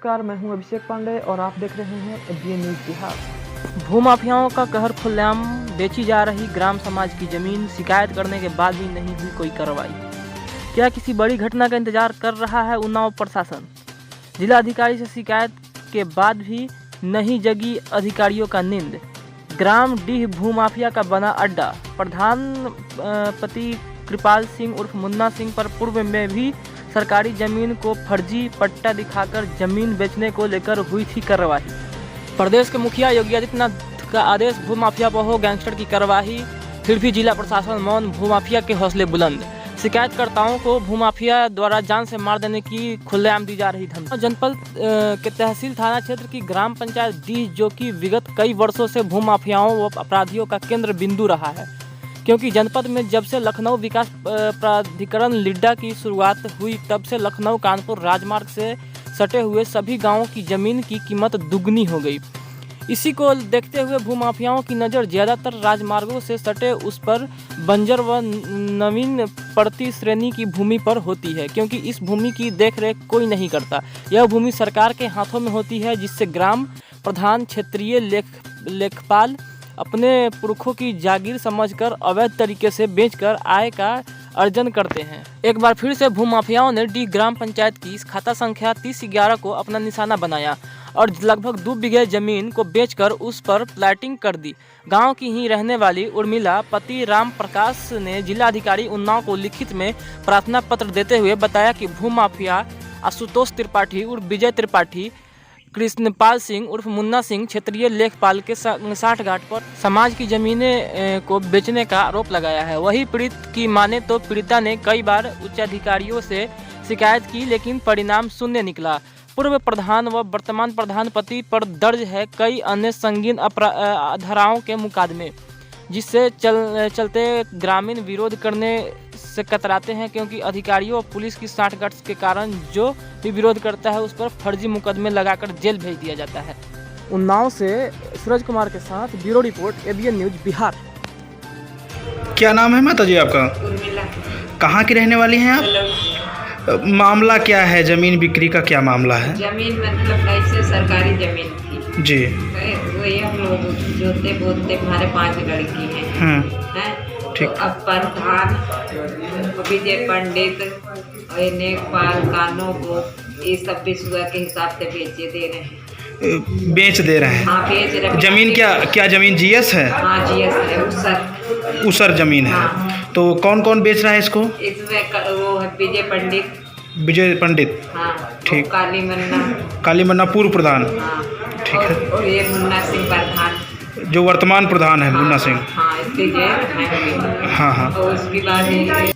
नमस्कार, मैं हूं अभिषेक पांडे और आप देख रहे हैं एबीएन न्यूज बिहार। भूमाफियाओं का कहर खुलेआम, बेची जा रही ग्राम समाज की जमीन, शिकायत करने के बाद भी नहीं हुई कोई कार्रवाई। क्या किसी बड़ी घटना का इंतजार कर रहा है उन्नाव प्रशासन? जिलाधिकारी से शिकायत के बाद भी नहीं जगी अधिकारियों का नींद। ग्राम डीह भूमाफिया का बना अड्डा। प्रधानपति कृपाल सिंह उर्फ मुन्ना सिंह पर पूर्व में भी सरकारी जमीन को फर्जी पट्टा दिखाकर जमीन बेचने को लेकर हुई थी कार्रवाई। प्रदेश के मुखिया योगी आदित्यनाथ का आदेश, भूमाफिया पर हो गैंगस्टर की कार्रवाई, फिर भी जिला प्रशासन मौन, भूमाफिया के हौसले बुलंद। शिकायतकर्ताओं को भूमाफिया द्वारा जान से मार देने की खुलेआम दी जा रही धमकी। जनपद के तहसील थाना क्षेत्र की ग्राम पंचायत डीह, जो कि विगत कई वर्षों से भूमाफियाओं व अपराधियों का केंद्र बिंदु रहा है, क्योंकि जनपद में जब से लखनऊ विकास प्राधिकरण लिड्डा की शुरुआत हुई तब से लखनऊ कानपुर राजमार्ग से सटे हुए सभी गांवों की जमीन की कीमत दुगनी हो गई। इसी को देखते हुए भूमाफियाओं की नज़र ज़्यादातर राजमार्गों से सटे उस पर बंजर व नवीन पड़ती श्रेणी की भूमि पर होती है, क्योंकि इस भूमि की देखरेख कोई नहीं करता। यह भूमि सरकार के हाथों में होती है, जिससे ग्राम प्रधान, क्षेत्रीय लेखपाल अपने पुरखों की जागीर समझकर अवैध तरीके से बेचकर आय का अर्जन करते हैं। एक बार फिर से भूमाफियाओं ने डीह ग्राम पंचायत की खाता संख्या 30/11 को अपना निशाना बनाया और लगभग 2 बीघे जमीन को बेचकर उस पर प्लाटिंग कर दी। गांव की ही रहने वाली उर्मिला पति राम प्रकाश ने जिलाधिकारी उन्नाव को लिखित में प्रार्थना पत्र देते हुए बताया कि भूमाफिया आशुतोष त्रिपाठी उर्फ विजय त्रिपाठी, कृष्णपाल सिंह उर्फ मुन्ना सिंह क्षेत्रीय लेखपाल के साठगांठ पर समाज की जमीनें को बेचने का आरोप लगाया है। वही पीड़ित की माने तो पीड़िता ने कई बार उच्चाधिकारियों से शिकायत की, लेकिन परिणाम शून्य निकला। पूर्व प्रधान व वर्तमान प्रधानपति पर दर्ज है कई अन्य संगीन धाराओं के मुकदमे, जिससे चलते ग्रामीण विरोध करने से कतराते हैं, क्योंकि अधिकारियों और पुलिस की साठगांठ के कारण जो भी विरोध करता है उस पर फर्जी मुकदमे लगाकर जेल भेज दिया जाता है। उन्नाव से सूरज कुमार के साथ bureau report, ABN news Bihar. क्या नाम है माता जी आपका? उर्मिला। कहाँ की रहने वाली हैं आप? मामला क्या है? जमीन बिक्री का क्या मामला है? जमीन मतलब ऐसे सरकारी जमीन थी जी। वही हम लोग जोते बोते, हमारे 5 लड़की हैं। हैं? ठीक। तो अब प्रधान विजय पंडित और नेकपाल कानों को ये सब विश्वा के हिसाब से बेच दे रहे हैं। बेच दे रहे हैं? हाँ, बेच रहे हैं। जमीन क्या जमीन जीएस है? हाँ, जीएस है, उसर जमीन है। हाँ। तो कौन कौन बेच रहा है इसको? इसमें वो है विजय पंडित। हाँ, ठीक। काली मन्ना पूर्व प्रधान। हाँ, ठीक है। और ये मुन्ना सिंह प्रधान, जो वर्तमान प्रधान है, मुन्ना सिंह। हाँ, इसके हाँ हाँ। और उसके बाद